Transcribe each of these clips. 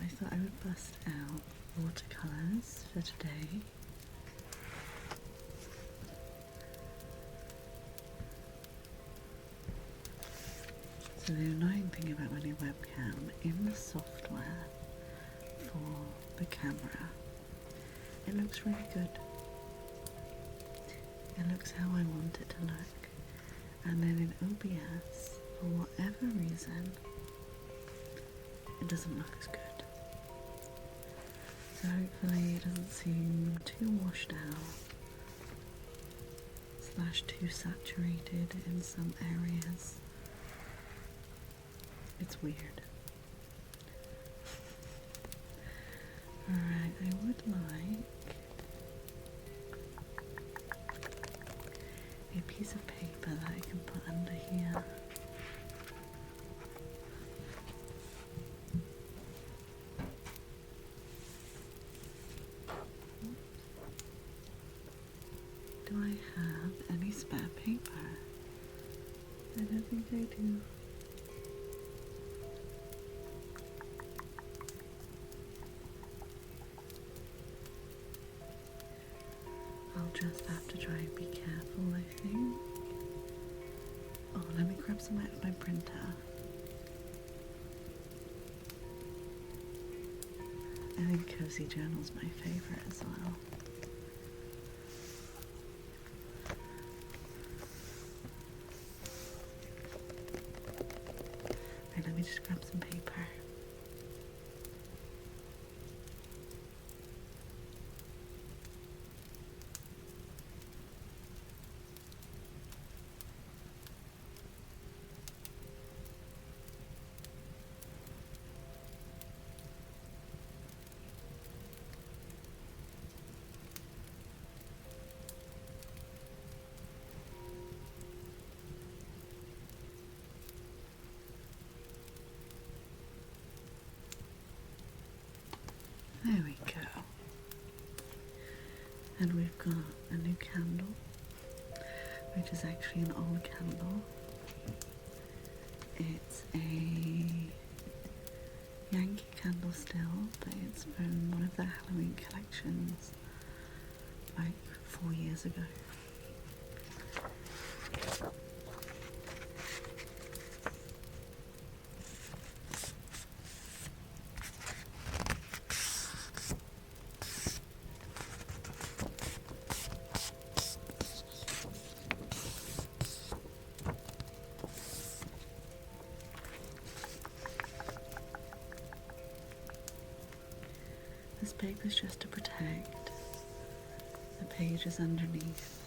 I thought I would bust out watercolours for today. So the annoying thing about my new webcam, in the software for the camera, it looks really good. It looks how I want it to look. And then in OBS, for whatever reason, it doesn't look as good. So hopefully it doesn't seem too washed out / too saturated in some areas. It's weird. Alright, I would like a piece of paper that I can put under here. Do I have any spare paper? I don't think I do. I'll just have to try and be careful, I think. Oh, let me grab some out of my printer. I think Cosy Journal's my favourite as well. Right, let me just grab some paper. There we go. And we've got a new candle, which is actually an old candle. It's a Yankee candle still, but it's from one of their Halloween collections, like 4 years ago. This paper is just to protect the pages underneath.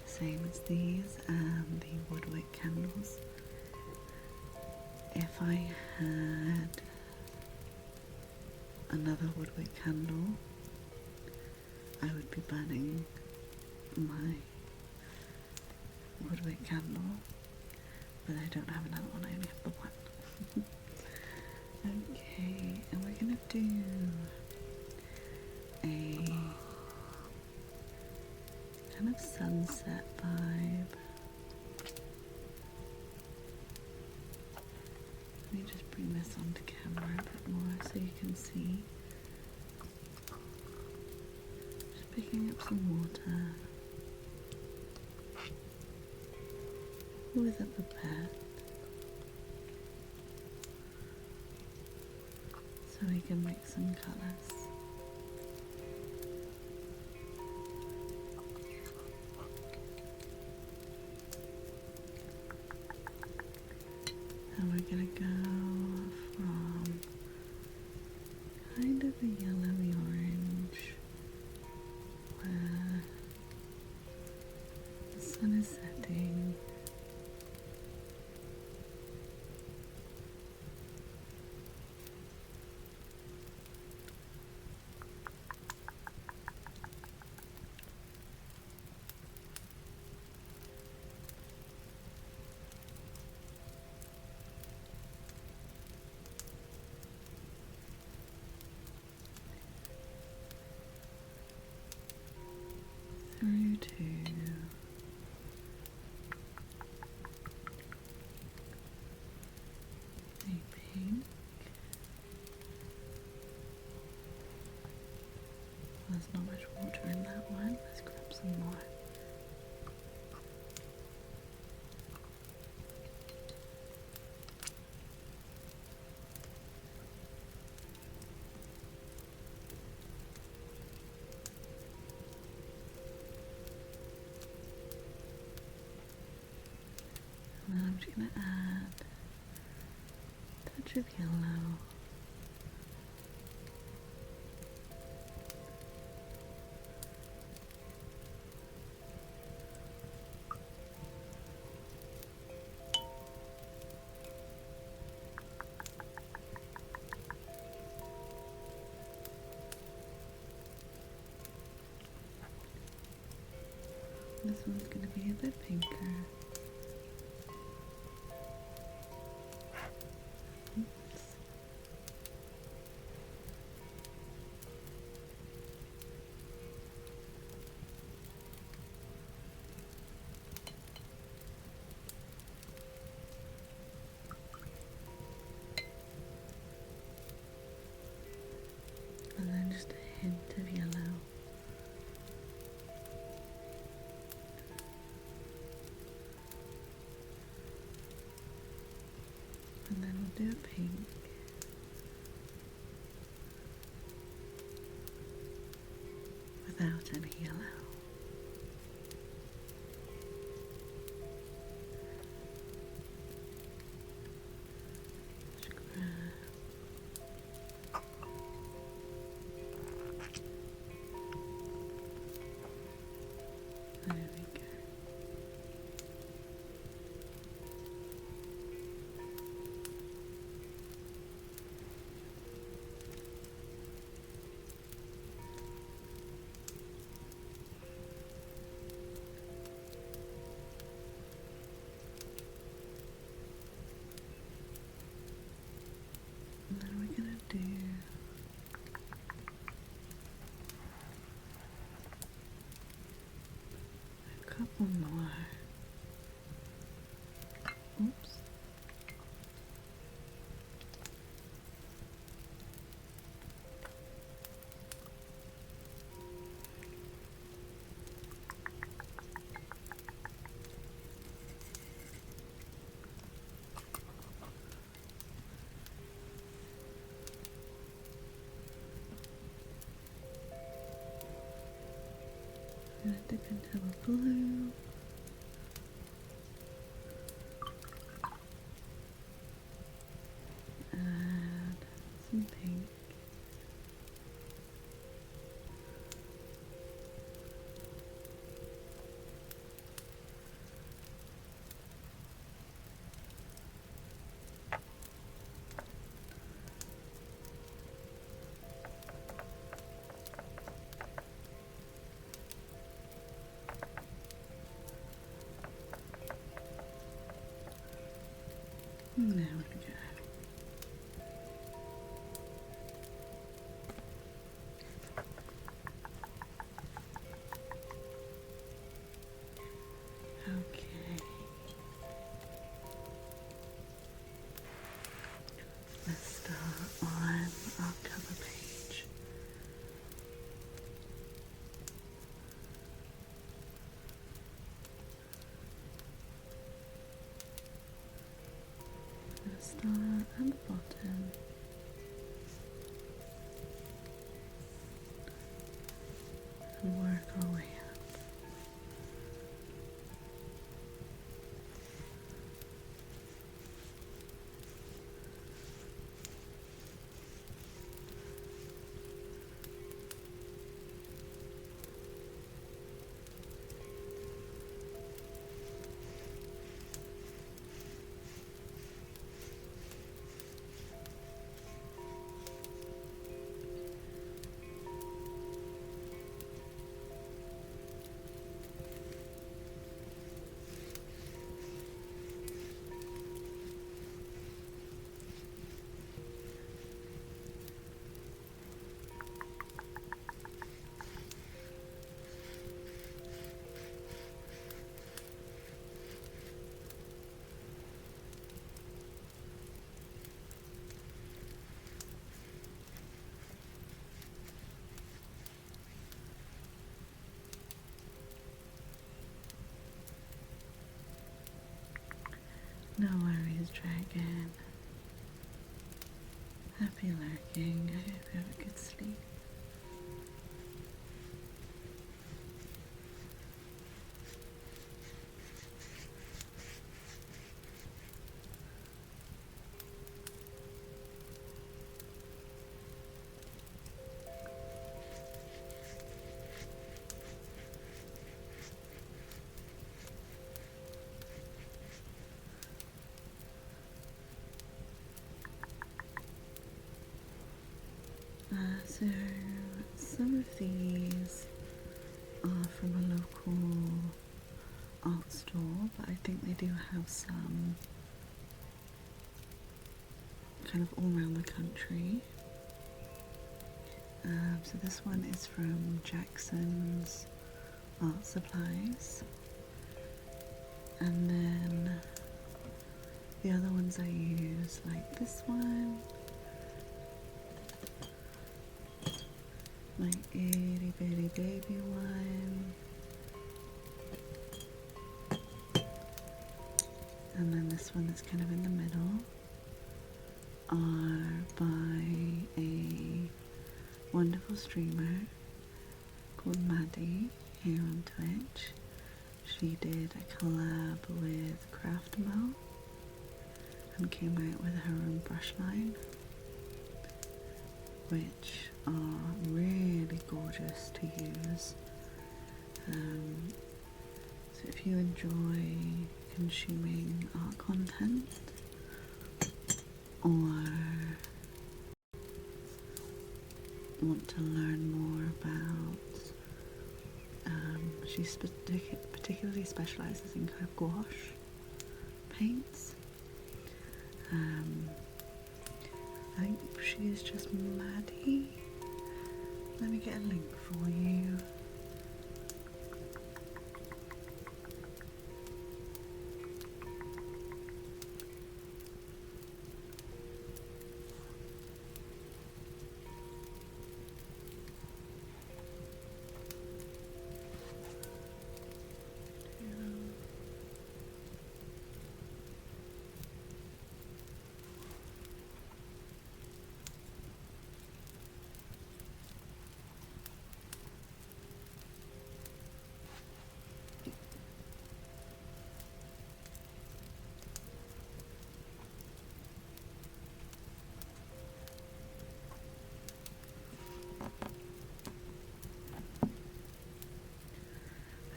Same as these and the woodwick candles. If I had another woodwick candle, I would be burning my woodwick candle, but I don't have another one, I only have the one. Okay, and we're gonna do a kind of sunset vibe. Let me just bring this onto camera a bit more so you can see. Just picking up some water with a pipette so we can mix some colours. And we're gonna go from kind of a yellowy orange where the sun is setting, through to pink. There's not much water in that one. Let's grab some more. And then I'm just going to add a touch of yellow. This one's going to be a bit pinker. Oops. And then just a hint of yellow. And then we'll do a pink. Without any yellow. Just grab. There we go. And then we're going to do a couple more. Oops. I'm going to dip into a blue. Add some pink. There we go. Okay. Let's start on our cover page. Let's start at the bottom. And work our way up. No worries, dragon. Happy lurking. I hope you have a good sleep. So some of these are from a local art store, but I think they do have some kind of all around the country. So this one is from Jackson's Art Supplies, and then the other ones I use, like this one, my itty bitty baby one, and then this one that's kind of in the middle, are by a wonderful streamer called Maddie here on Twitch. She did a collab with Craftmo and came out with her own brush line, which are really gorgeous to use. So if you enjoy consuming art content or want to learn more about, she particularly specializes in kind of gouache paints. I think she is just Maddie. Let me get a link for you.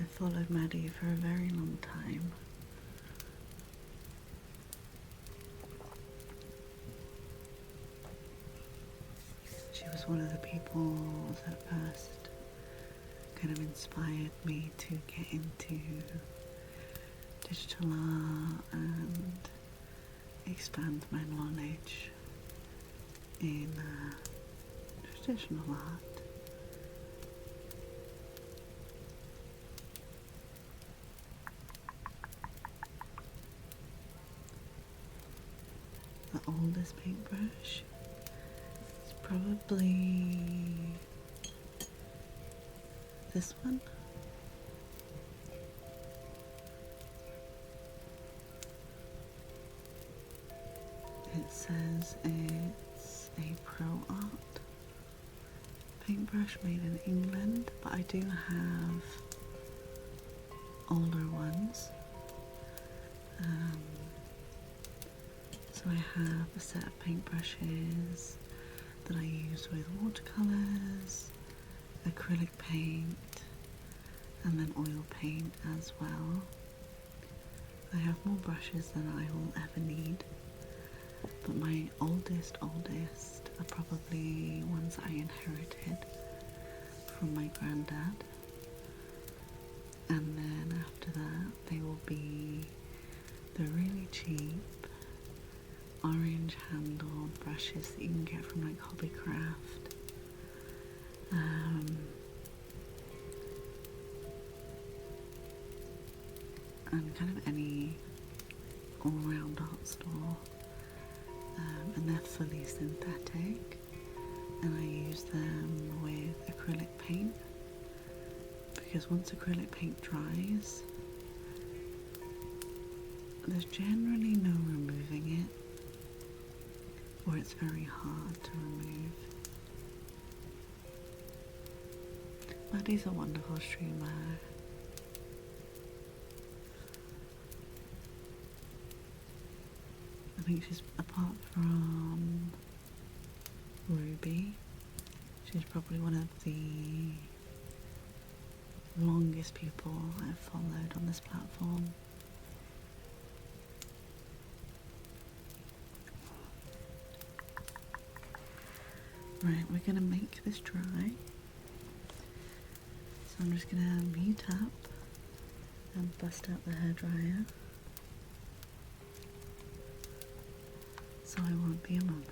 I followed Maddie for a very long time. She was one of the people that first kind of inspired me to get into digital art and expand my knowledge in traditional art. The oldest paintbrush is probably this one. It says it's a pro art paintbrush made in England, but I do have older ones. So I have a set of paintbrushes that I use with watercolours, acrylic paint, and then oil paint as well. I have more brushes than I will ever need, but my oldest are probably ones I inherited from my granddad, and then after that they will be the really cheap orange handled brushes that you can get from like Hobbycraft. And kind of any all-round art store, and they're fully synthetic, and I use them with acrylic paint, because once acrylic paint dries, there's generally no removing it, or it's very hard to remove. Maddie's a wonderful streamer. I think she's, apart from Ruby, she's probably one of the longest people I've followed on this platform. Right, we're gonna make this dry. So I'm just gonna mute up and bust out the hairdryer. So I won't be a moment.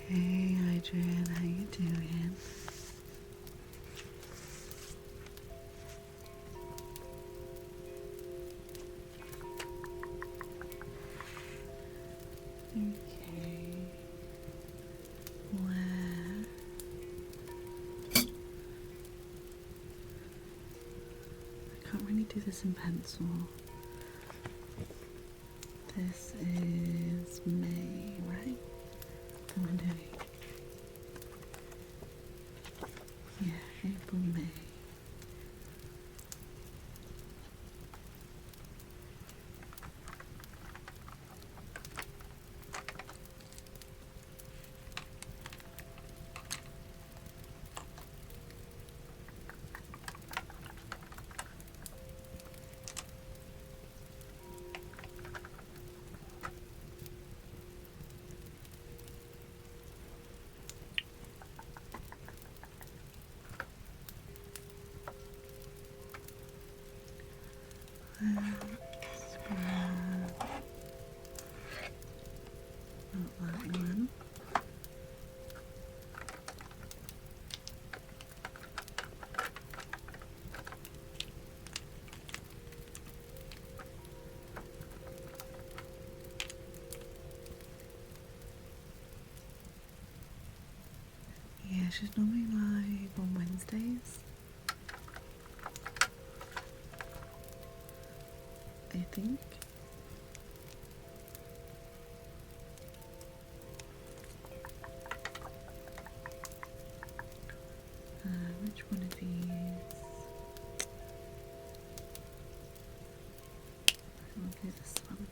Hey Adrian, how you doing? Okay. Where? I can't really do this in pencil. This is May, right? What am I doing? Yeah, April, May. Let's grab not that one. Yeah, she's normally live on Wednesdays, I think. Which one of these? I'll do this one.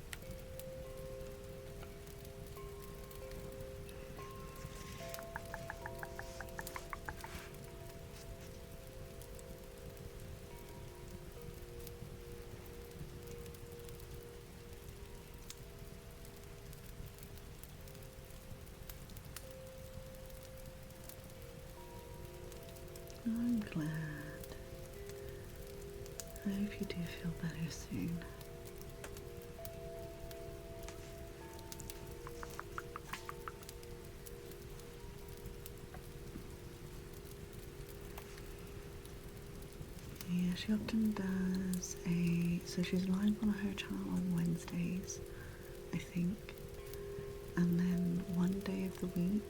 I'm glad. I hope you do feel better soon. she often does so she's live on her channel on Wednesdays, I think, and then one day of the week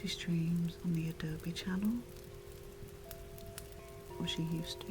she streams on the Adobe channel, or she used to.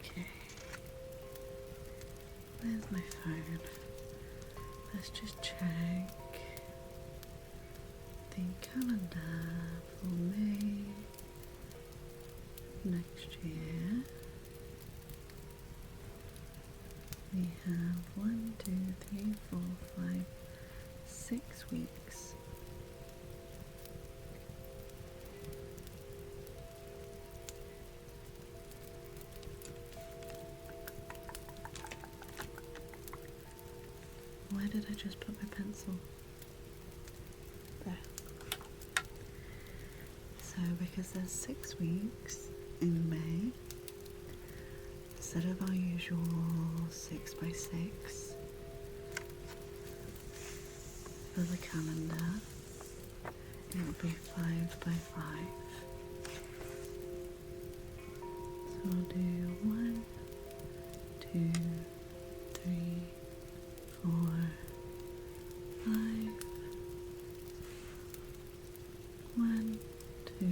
Okay, where's my phone? Let's just check the calendar for May next year. We have 1, 2, 3, 4, 5, 6 weeks. Where did I just put my pencil? There. So because there's 6 weeks in May, instead of our usual 6 by 6 for the calendar, it will be 5 by 5. So we'll do 1, 2, 3, 4, 5. 1, 2,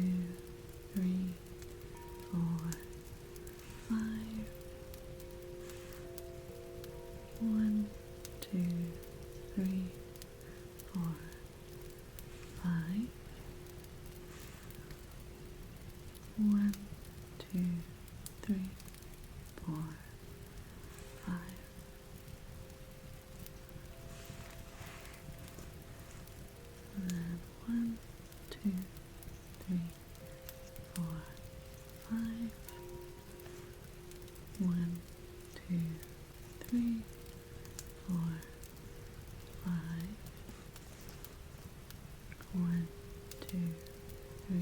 3, 4, 5. 1, 2, 3, 4, 5. 1, 2, 3, 4, 5. And then 1, 2, 3, 4, 5. 1, 2, 3, 4, 5. 1, 2, 3,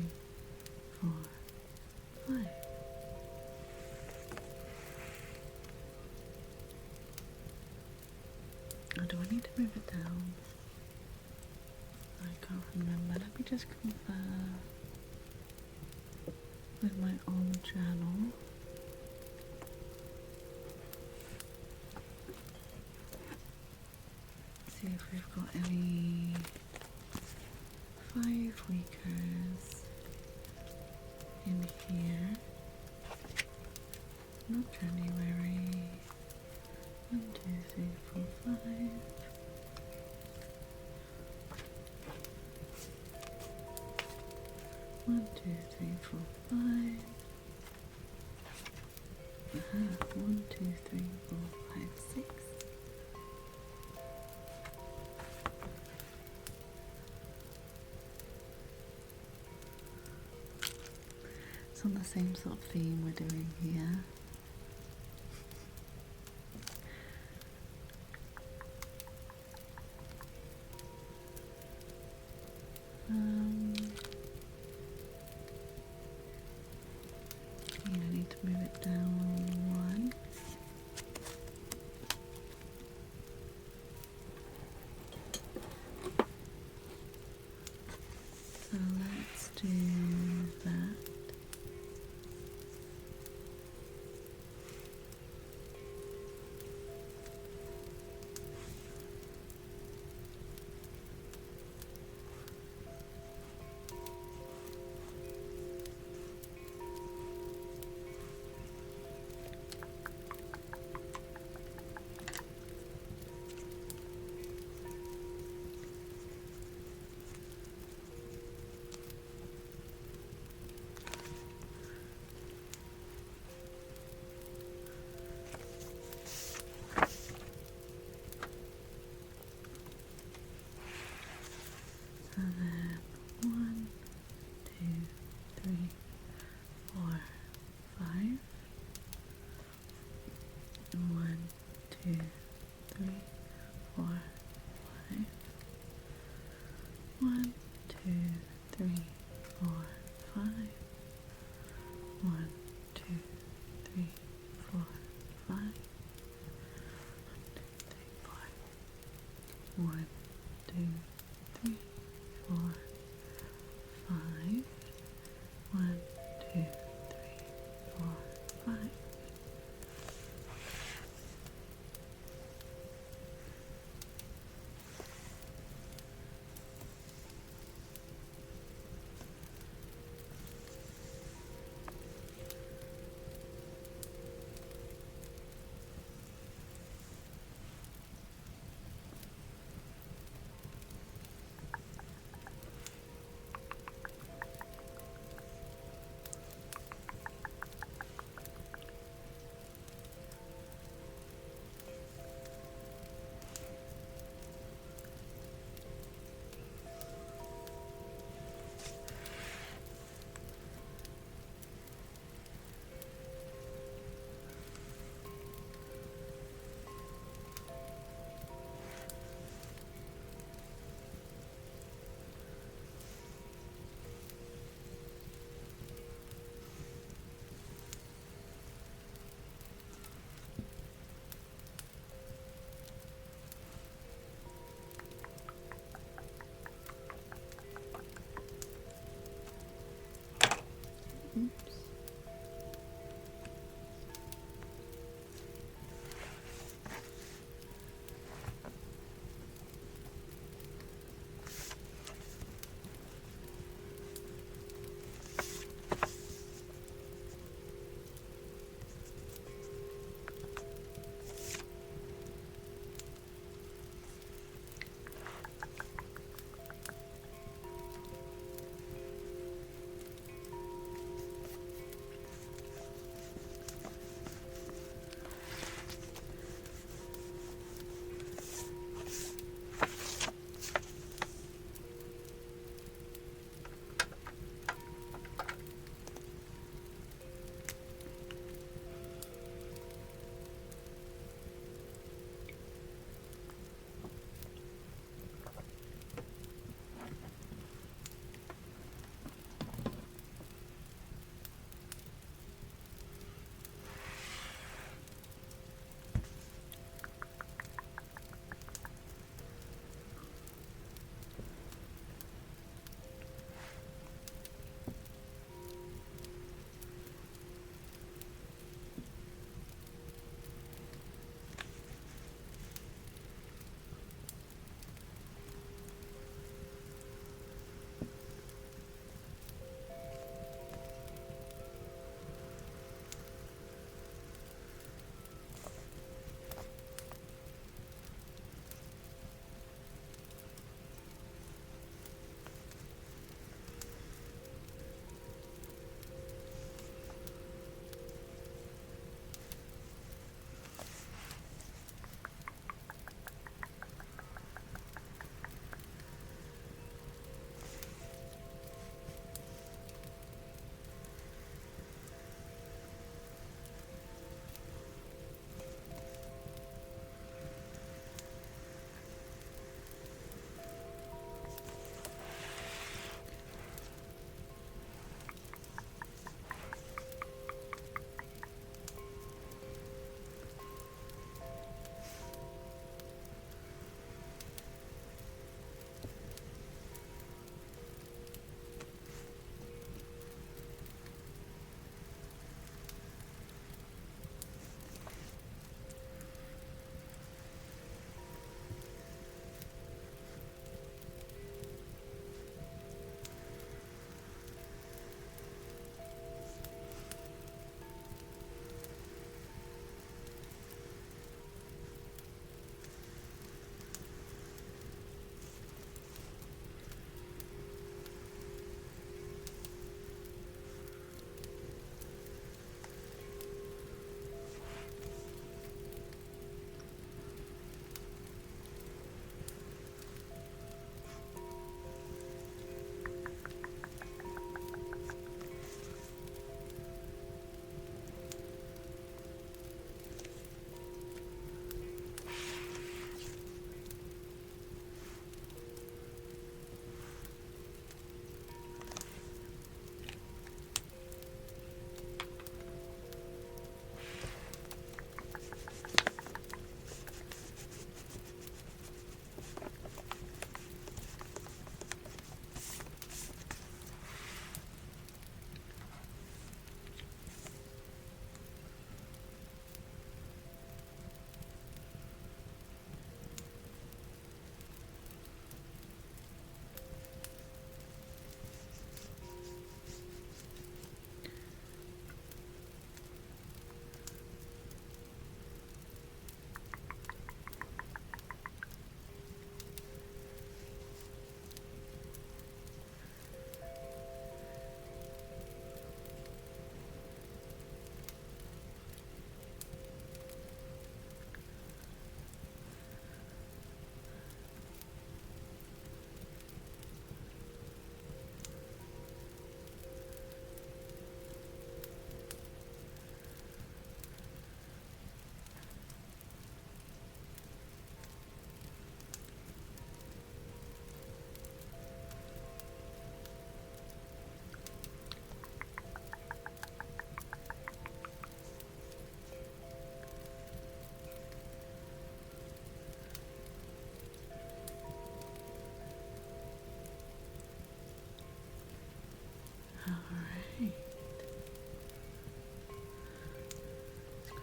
4, 5. Oh, do I need to move it down? I can't remember. Let me just confirm with my old journal. See if we've got any 5-weekers in here. Not January. 1, 2, 3, 4, 5. 1, 2, 3, 4, 5. 1, 2, 3, 4, 5, 6. It's on the same sort of theme we're doing here. I need to move it down one. So let's do that.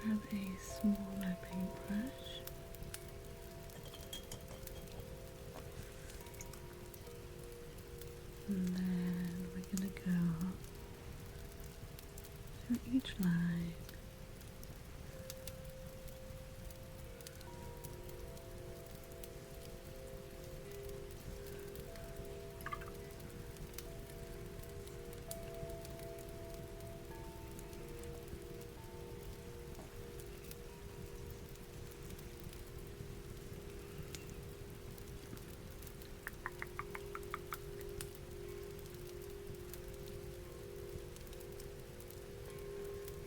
grab a smaller paintbrush. And then we're going to go through each line.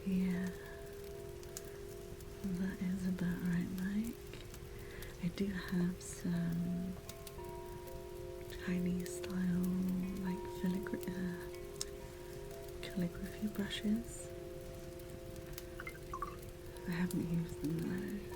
Yeah, that is about right, Mike. I do have some Chinese style, like calligraphy brushes. I haven't used them though.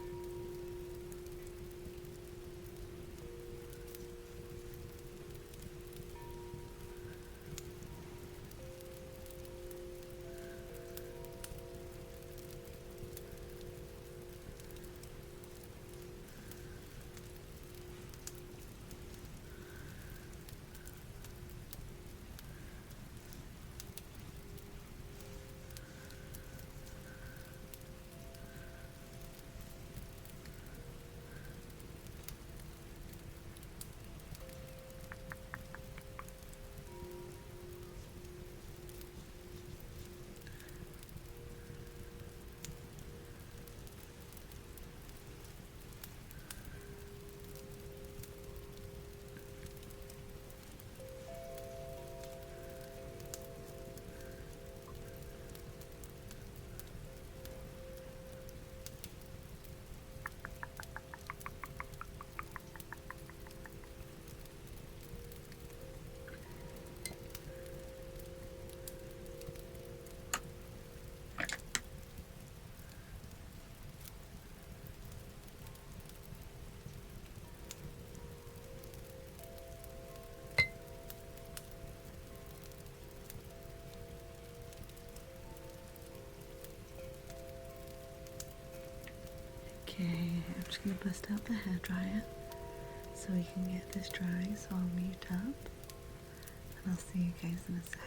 Okay, I'm just going to bust out the hairdryer so we can get this dry, so I'll mute up and I'll see you guys in a sec.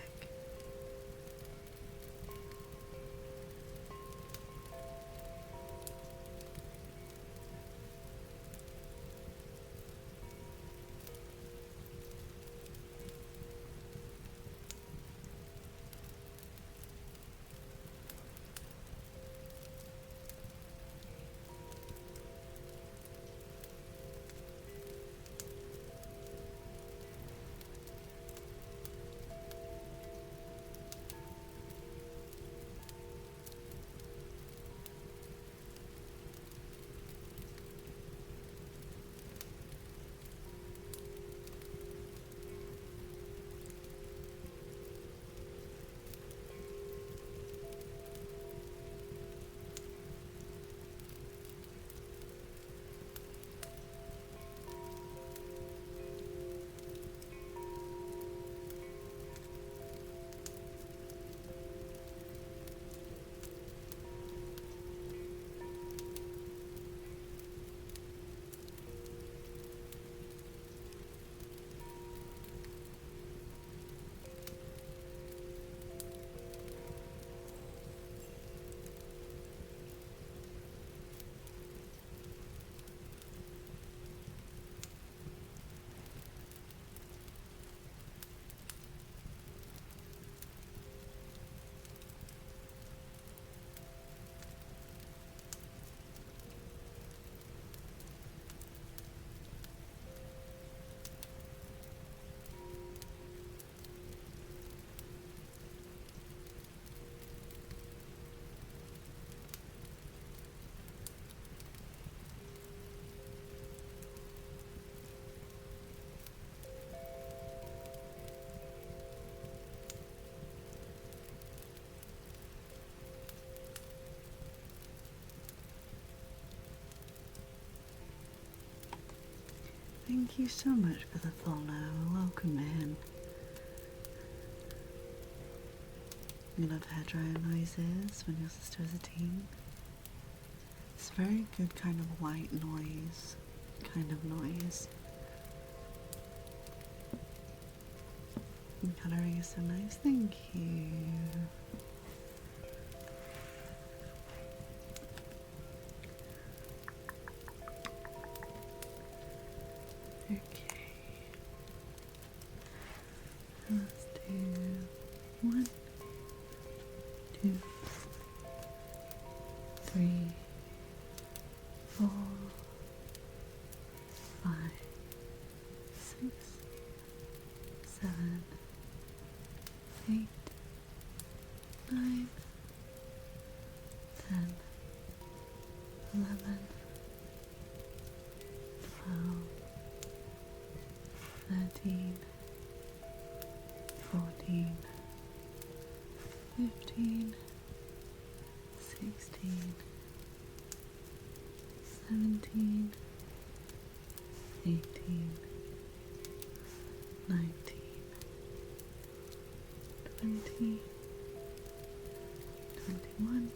Thank you so much for the follow. Welcome in. You love hairdryer noises when your sister was a teen? It's a very good kind of white noise, And colouring is so nice, thank you. Okay, let's do 1, 2, 3, 4, 5, 6, 7, 8, 9, 10, 11, 12, 13, 14, 15, 16, 17, 18, 19, 20, 21,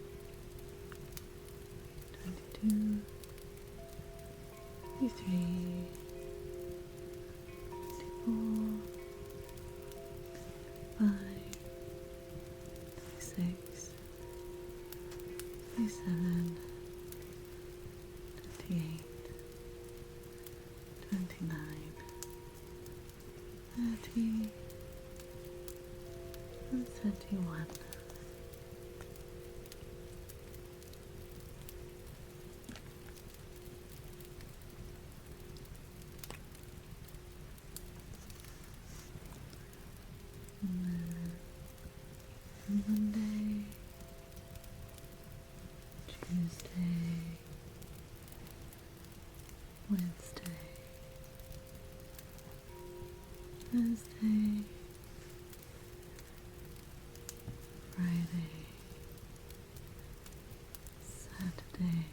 22, 23, 24, 5, 26, 27, 28, 29, 30, and 31. And then Monday, Tuesday, Wednesday, Thursday, Friday, Saturday,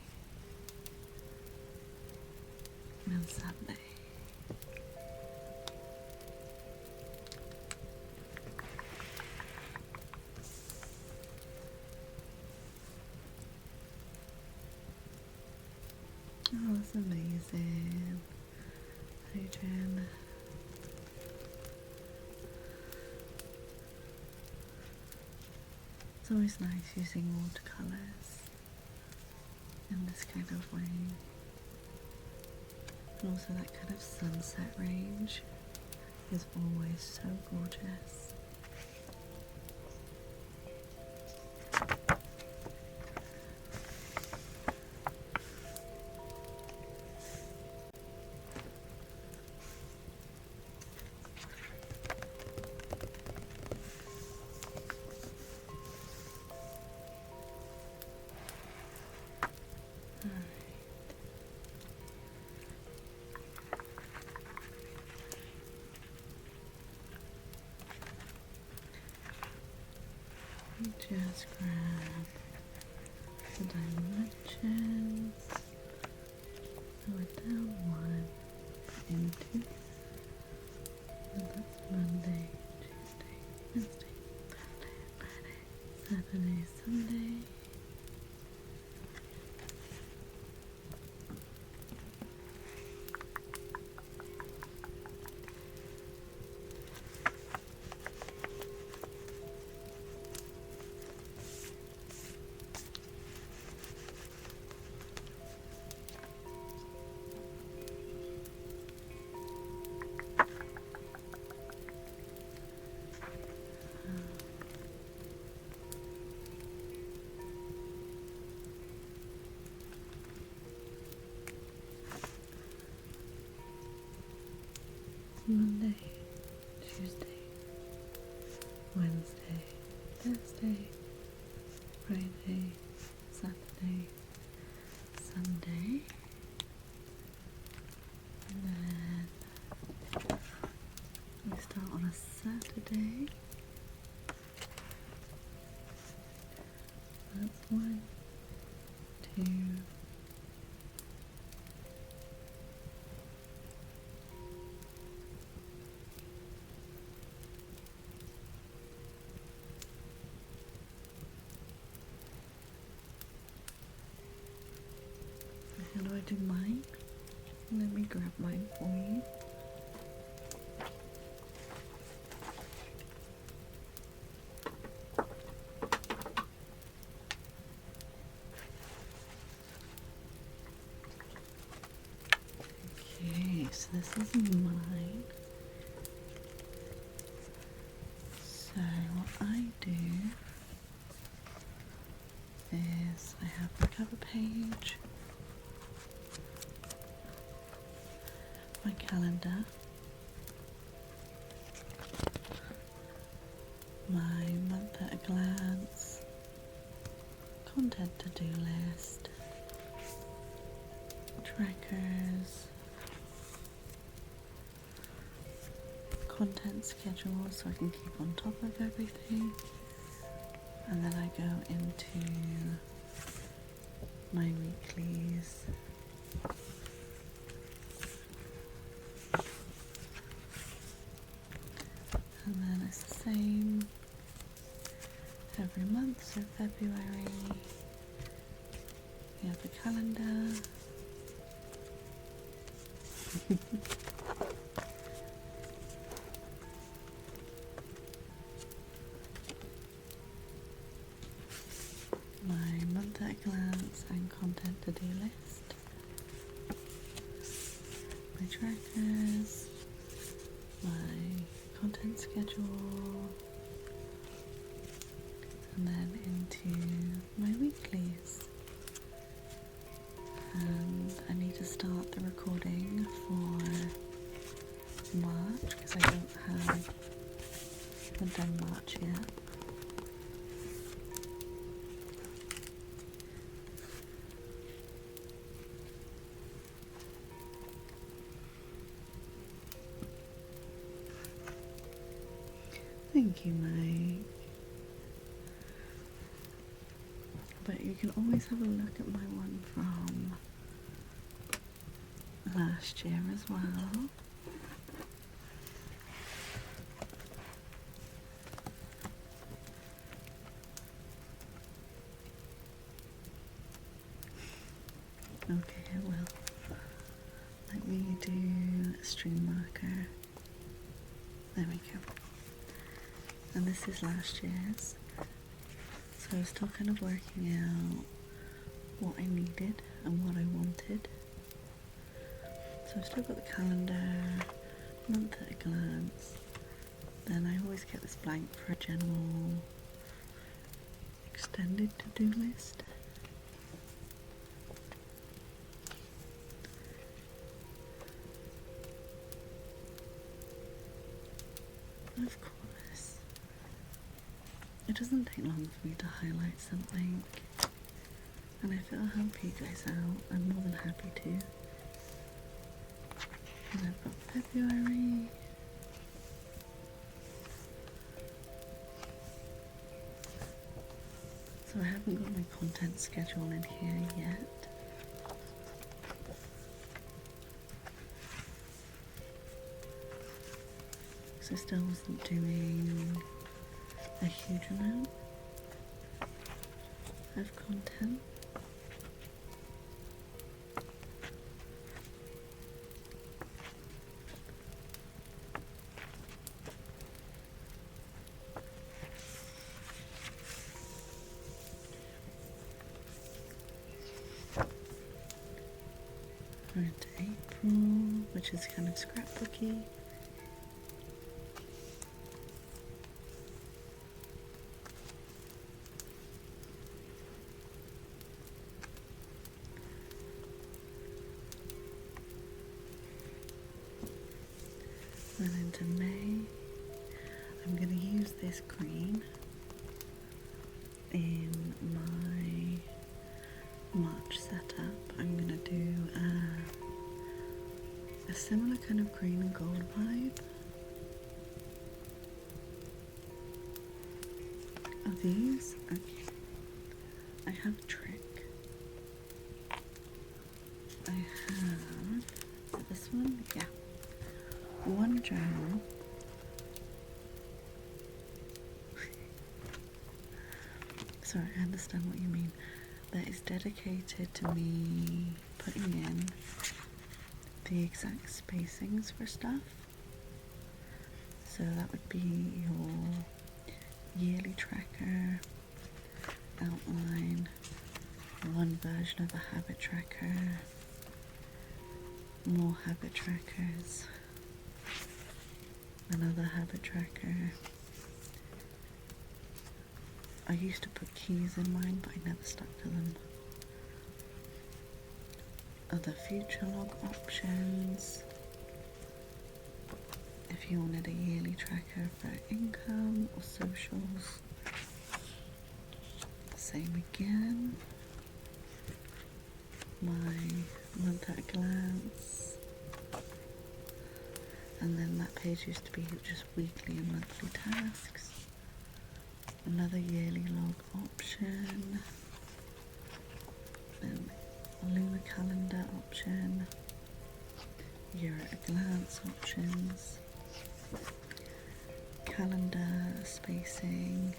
and Sunday. Oh, that's amazing, Adrian. It's always nice using watercolours in this kind of way. And also that kind of sunset range is always so gorgeous. Just grab the dimensions, go down 1, put in 2, and that's Monday, Tuesday, Wednesday, Thursday, Friday, Saturday, Sunday. How do I do mine? Let me grab mine for you. Okay, so this is mine. So what I do is I have the cover page, my calendar, my month at a glance, content to-do list, trackers, content schedule so I can keep on top of everything, and then I go into my weeklies. And then it's the same every month, so February, you have the calendar. My month at a glance and content to do list. My trackers, my content schedule, and then into my weeklies. And I need to start the recording for March because I haven't done March yet. Thank you, Mike. But you can always have a look at my one from last year as well. Okay, I will. Let me do a stream marker. There we go. And this is last year's. So I was still kind of working out what I needed and what I wanted. So I've still got the calendar, month at a glance. Then I always get this blank for a general extended to-do list. Of course. It doesn't take long for me to highlight something, and if it'll help you guys out, I'm more than happy to. And I've got February. So I haven't got my content schedule in here yet. So I still wasn't doing a huge amount of content. We're into April, which is kind of scrapbooky. Then into May, I'm going to use this green in my March setup. I'm going to do a similar kind of green and gold vibe of these. Okay. I have a trick. I have this one, yeah. One journal sorry, I understand what you mean, that is dedicated to me putting in the exact spacings for stuff. So that would be your yearly tracker, outline, one version of a habit tracker, more habit trackers, another habit tracker. I used to put keys in mine, but I never stuck to them. Other future log options. If you wanted a yearly tracker for income or socials, same again. My month at a glance, and then that page used to be just weekly and monthly tasks. Another yearly log option, then a lunar calendar option, year at a glance options, calendar spacing,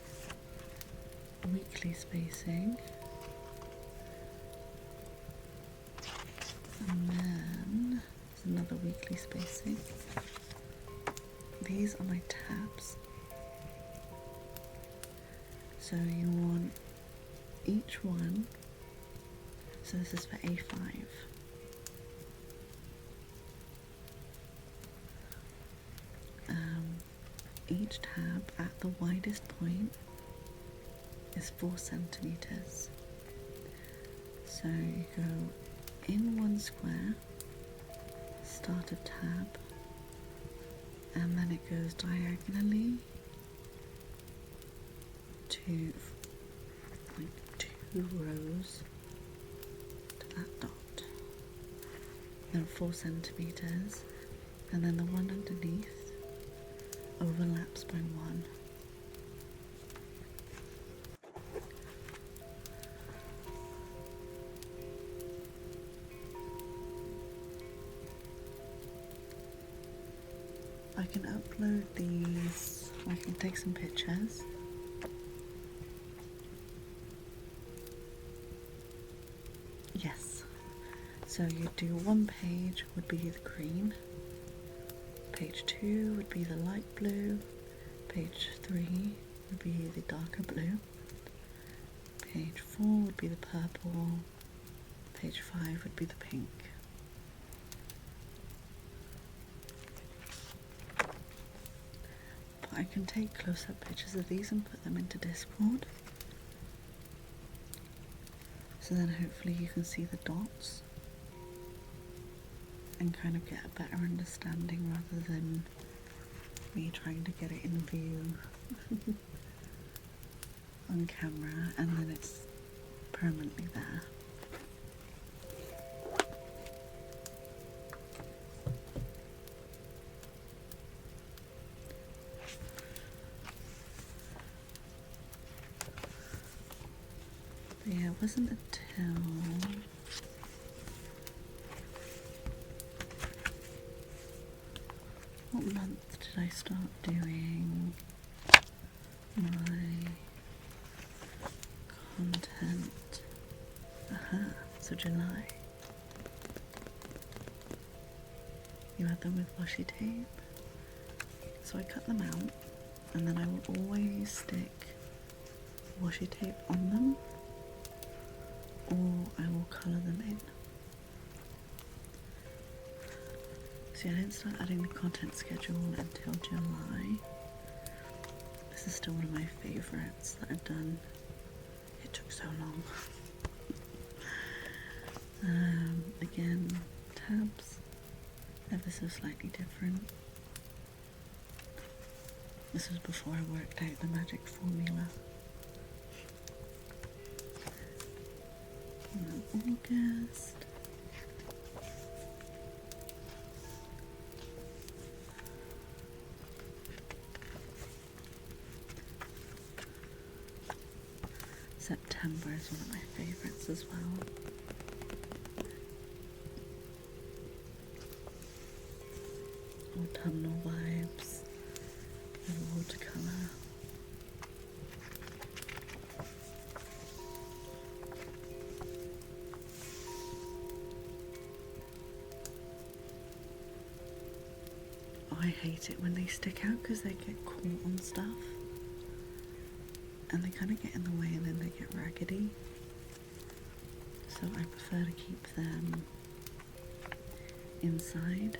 weekly spacing, and then there's another weekly spacing. These are my tabs. So you want each one, so this is for A5. Each tab at the widest point is 4 centimeters. So you go in one square, start a tab, and then it goes diagonally to like 2 rows to that dot, then 4 centimeters, and then the one underneath overlaps by 1. I can upload these, I can take some pictures. Yes, so you do one page would be the green, page 2 would be the light blue, page 3 would be the darker blue, page 4 would be the purple, page 5 would be the pink. But I can take close-up pictures of these and put them into Discord. So then hopefully you can see the dots and kind of get a better understanding rather than me trying to get it in view on camera and then it's permanently there. But yeah, it wasn't until what month did I start doing my content? So July. You add them with washi tape. So I cut them out and then I will always stick washi tape on them or I will colour them in. See, I didn't start adding the content schedule until July. This is still one of my favourites that I've done. It took so long. Again, tabs, ever so slightly different. This was before I worked out the magic formula. August. September is one of my favourites as well. Autumnal vibes with watercolour. Oh, I hate it when they stick out because they get caught on stuff and they kind of get in the way and then they get raggedy. So I prefer to keep them inside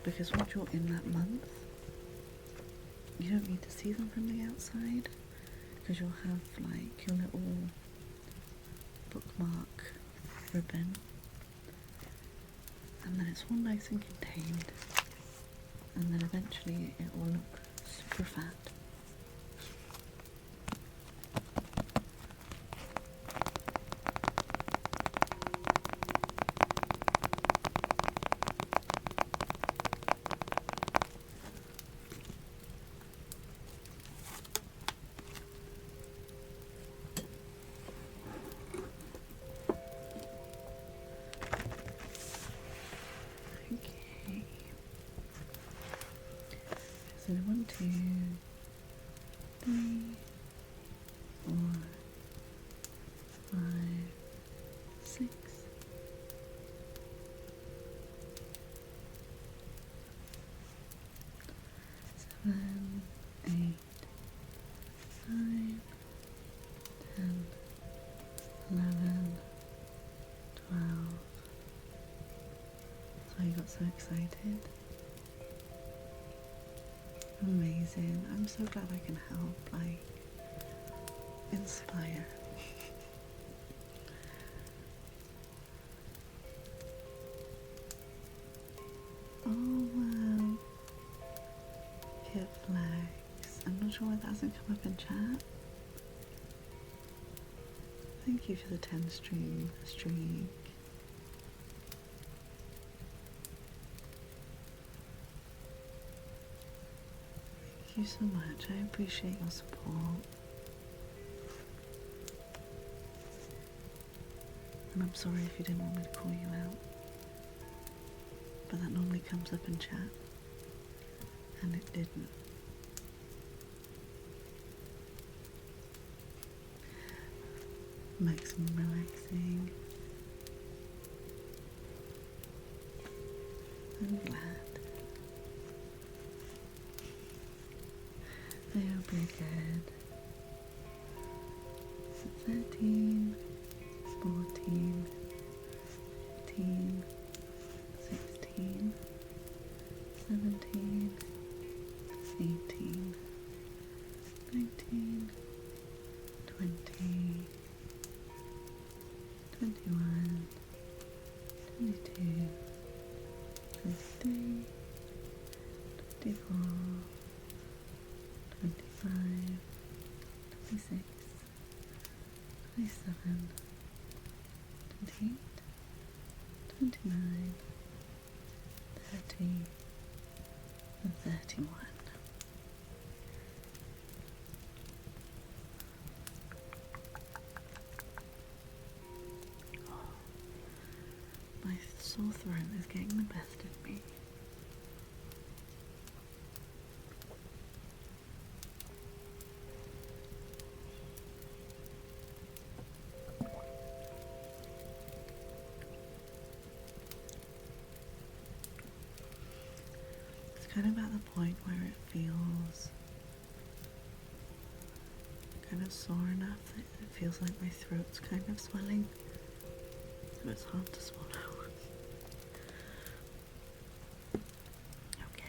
because once you're in that month, you don't need to see them from the outside because you'll have like your little bookmark ribbon and then it's all nice and contained and then eventually it will look super fat. Okay. So 1, 2, 3, 4, 5, 6, 7, 8, 9, 10, 11, 12. So I got so excited. Amazing. I'm so glad I can help, like, inspire. Oh wow. Kit Flex. I'm not sure why that hasn't come up in chat. Thank you for the 10 streak. Thank you so much. I appreciate your support. And I'm sorry if you didn't want me to call you out. But that normally comes up in chat. And it didn't. Maximum relaxing. I'm glad. I hope you're good. 13, 14, 15, 16, 17, 18, 19, 20, 21, 22, 23, 24, 25, 26, 27, 28, 29, 30, and 31. My sore throat is getting the best of me. It's kind of at the point where it feels kind of sore enough that it feels like my throat's kind of swelling, so it's hard to swallow. Okay.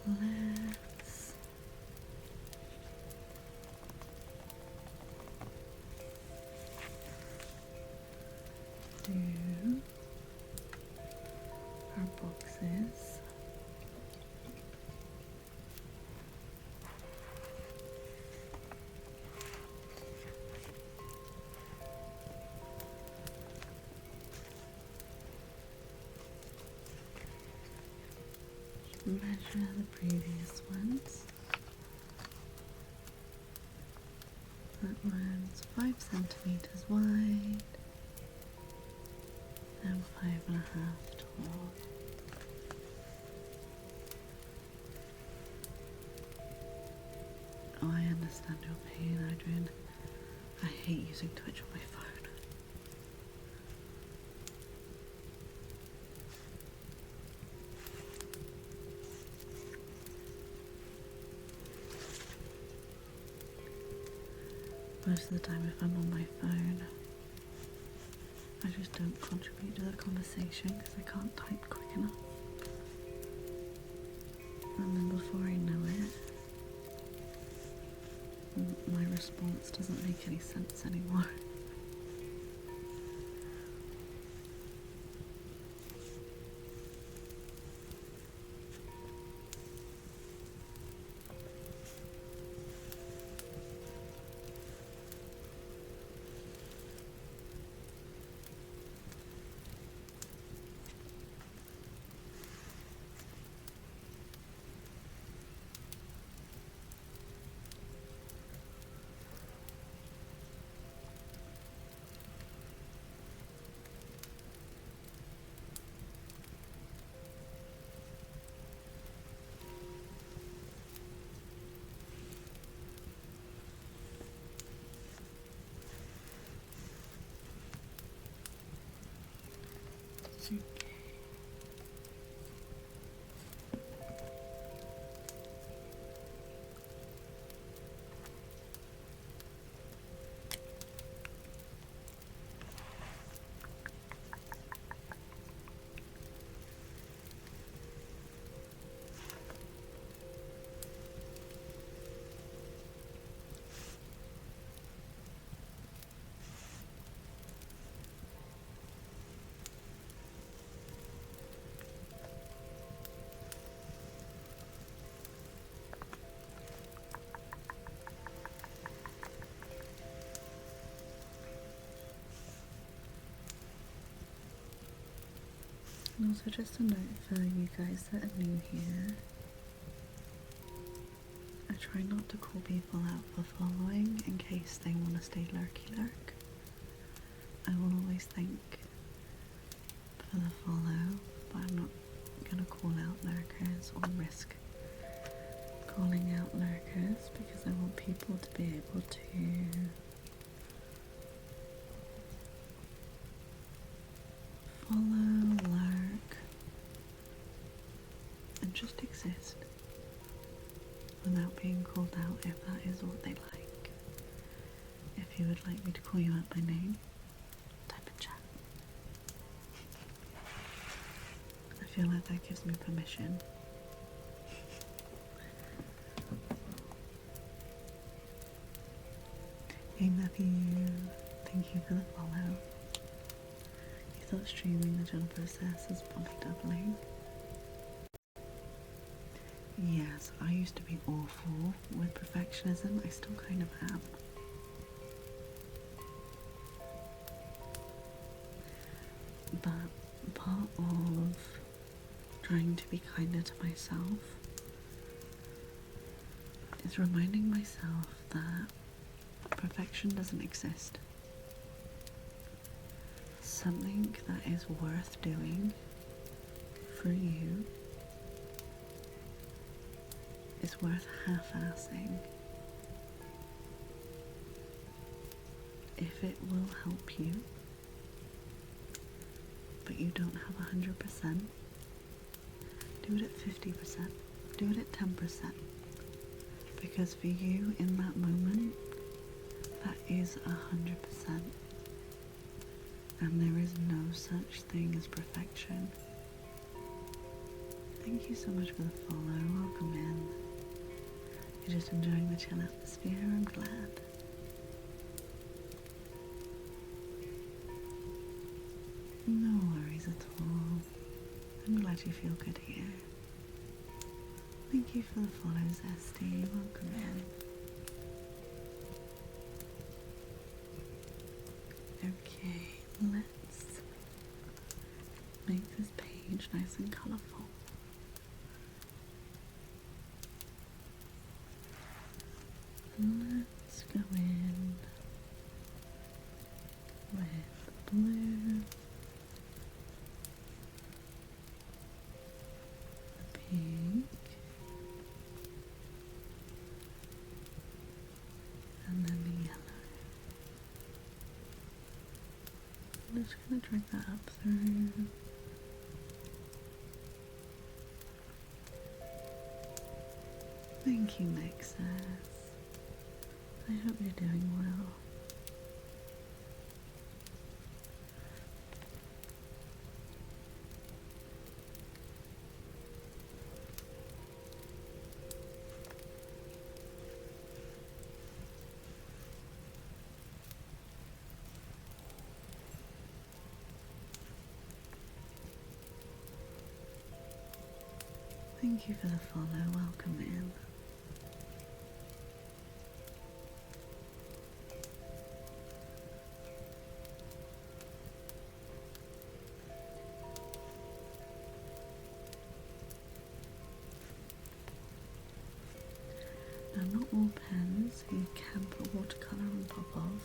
Let's do our boxes. Measure the previous ones. That one's 5 centimeters wide and 5.5 tall. Oh, I understand your pain, Adrian. I hate using Twitch on my phone. Most of the time if I'm on my phone, I just don't contribute to the conversation because I can't type quick enough. And then before I know it, my response doesn't make any sense anymore. Okay. And also just a note for you guys that are new here, I try not to call people out for following in case they want to stay lurky lurk. I will always thank for the follow, but I'm not going to call out lurkers or risk calling out lurkers because I want people to be able to follow, lurk, and just exist without being called out if that is what they like. If you would like me to call you out by name, type in chat. I feel like that gives me permission. Hey Matthew, thank you for the follow. You thought streaming the gel process is body doubling? Yes, I used to be awful with perfectionism. I still kind of am. But part of trying to be kinder to myself is reminding myself that perfection doesn't exist. Something that is worth doing for you is worth half-assing if it will help you, but you don't have 100%. Do it at 50%. Do it at 10%. Because for you in that moment, that is 100%. And there is no such thing as perfection. Thank you so much for the follow. Welcome in. You're just enjoying the chill atmosphere. I'm glad. No worries at all. I'm glad you feel good here. Thank you for the follows, Esty. Welcome in. Okay, let's make this page nice and colourful. Let's go in with blue, pink, and then the yellow. I'm just going to drag that up through. Thank you, Nexus. I hope you're doing well. Thank you for the follow, welcome in. Now not all pens you can put watercolour on top of,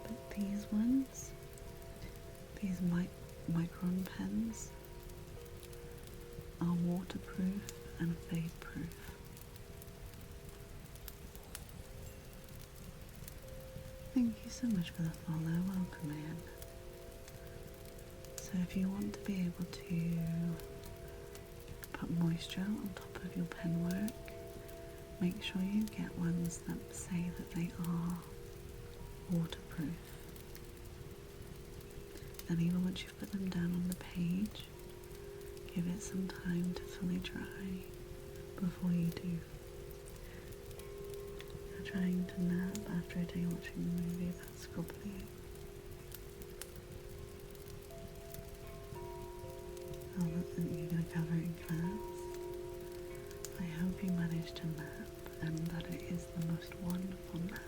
but these ones, these micron pens, are waterproof and fade proof. Thank you so much for the follow, welcome in. So if you want to be able to put moisture on top of your pen work, make sure you get ones that say that they are waterproof. And even once you've put them down on the page, give it some time to fully dry before you do. You're trying to nap after a day watching a movie, that's probably it. Oh, you're going to cover it in class. I hope you manage to nap and that it is the most wonderful nap.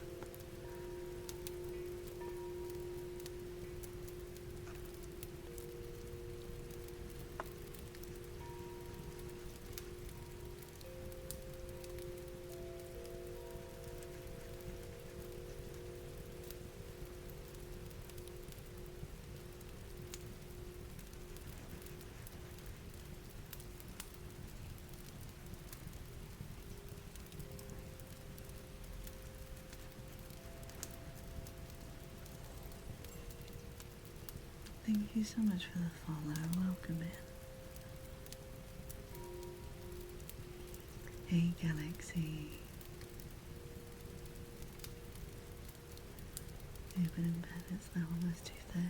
Thank you so much for the follow, welcome in. Hey Galaxy. You've been in bed, it's now almost 2:30.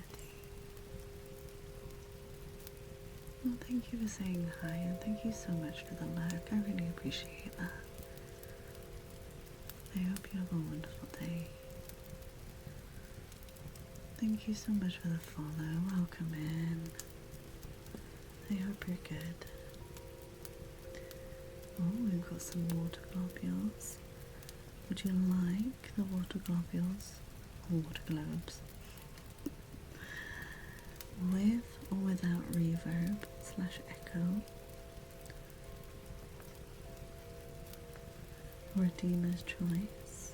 Well, thank you for saying hi and thank you so much for the lurk, I really appreciate that. I hope you have a wonderful day. Thank you so much for the follow, welcome in. I hope you're good. Oh, we've got some water globules. Would you like the water globules, or water globes, with or without reverb / echo? Redeemer's choice.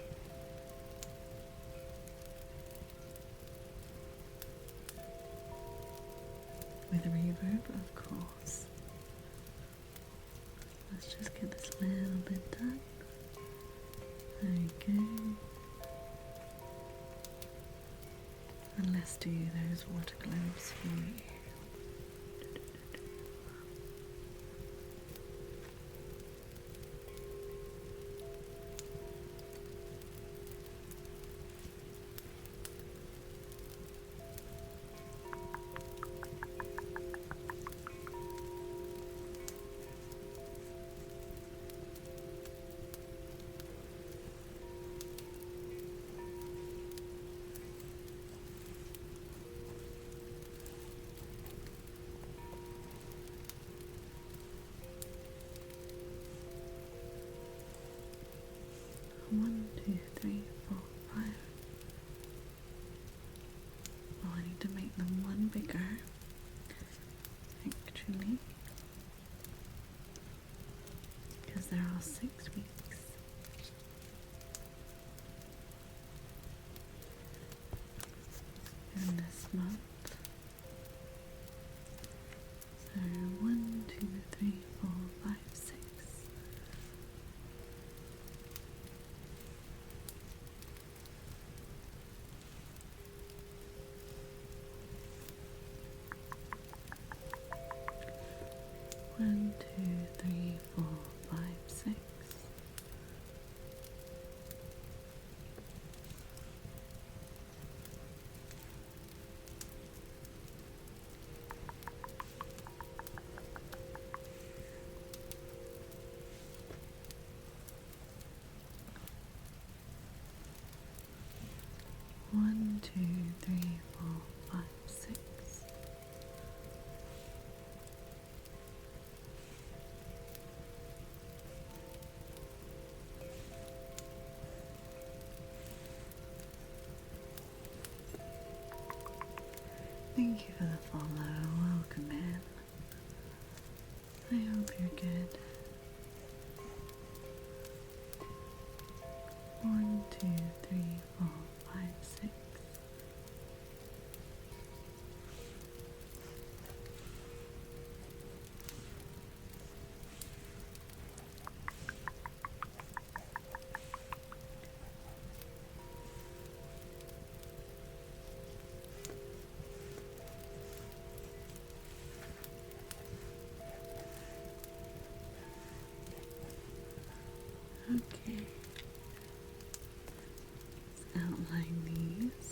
With reverb, of course. Let's just get this little bit done. There we go. And let's do those water globes for you. One, two, three, four, five. Oh, I need to make them one bigger, actually, because there are 6 weeks. In this month. So 1, 2, 3, 4, 5, 6. One, two, three, four, five, 6. Thank you for the follow. Welcome in. I hope you're good. 1, 2, 3, 4, 5, 6. Okay, let's outline these.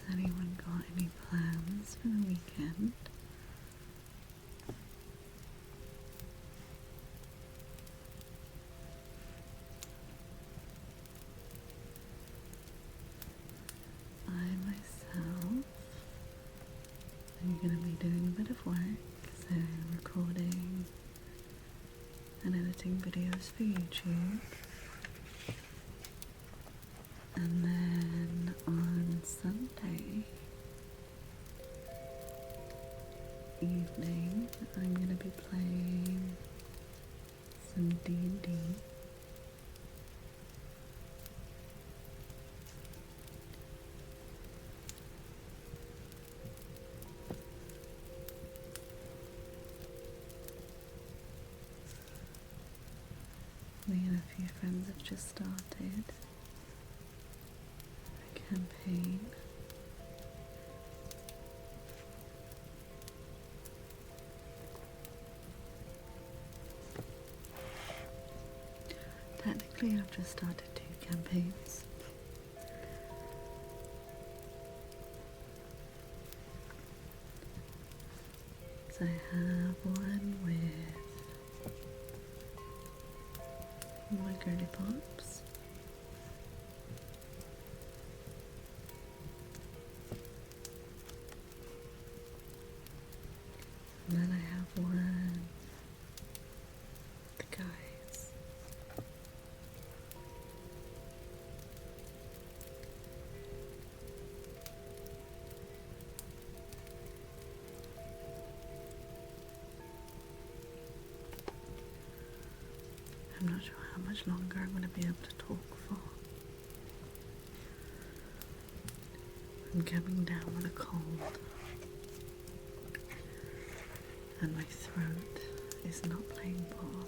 Has anyone got any plans for the weekend? I myself am going to be doing a bit of work, so recording and editing videos for YouTube. And then on Sunday evening, I'm going to be playing some D&D. Me and a few friends have just started a campaign. Technically, I've just started 2 campaigns. So I have one with my girly pops. And then I have one with the guys. I'm not sure how much longer I'm going to be able to talk for. I'm coming down with a cold, and my throat is not playing ball.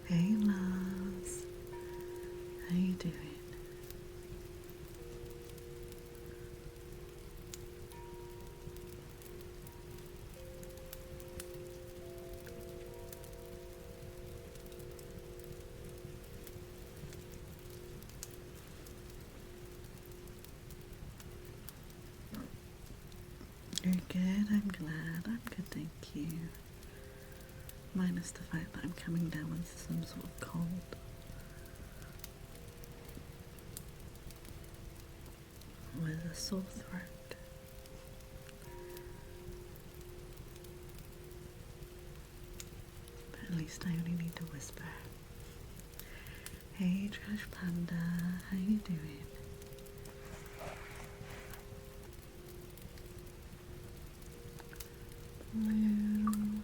Hey Lars, how you doing? You're good, I'm glad. I'm good, thank you. Minus the fact that I'm coming down with some sort of cold. With a sore throat. But at least I only need to whisper. Hey Trash Panda, how you doing? Blue.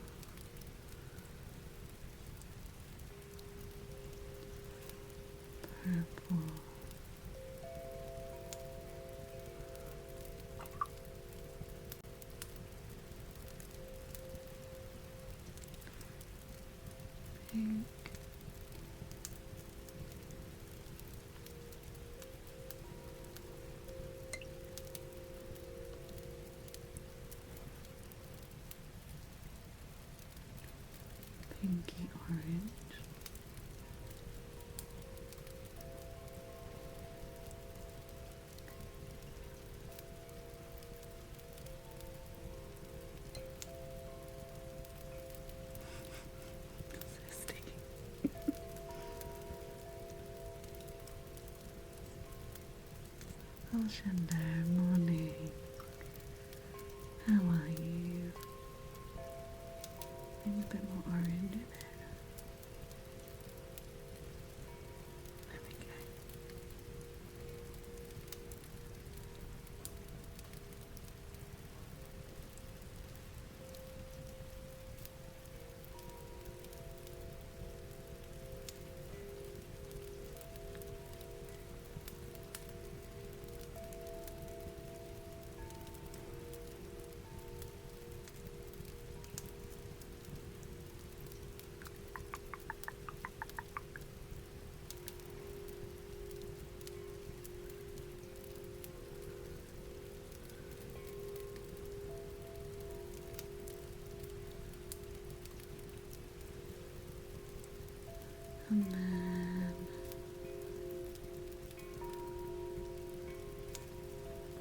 Purple. Hello, morning. How are you? Maybe a bit more orange in it. There we go. And then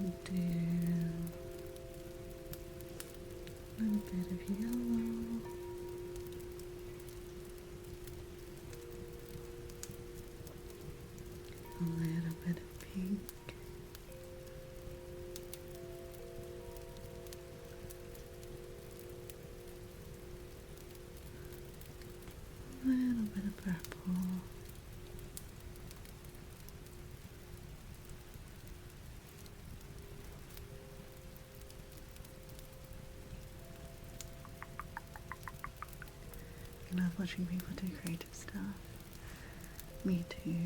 we'll do a little bit of yellow, a little bit of pink, a little bit of purple. I love watching people do creative stuff. Me too.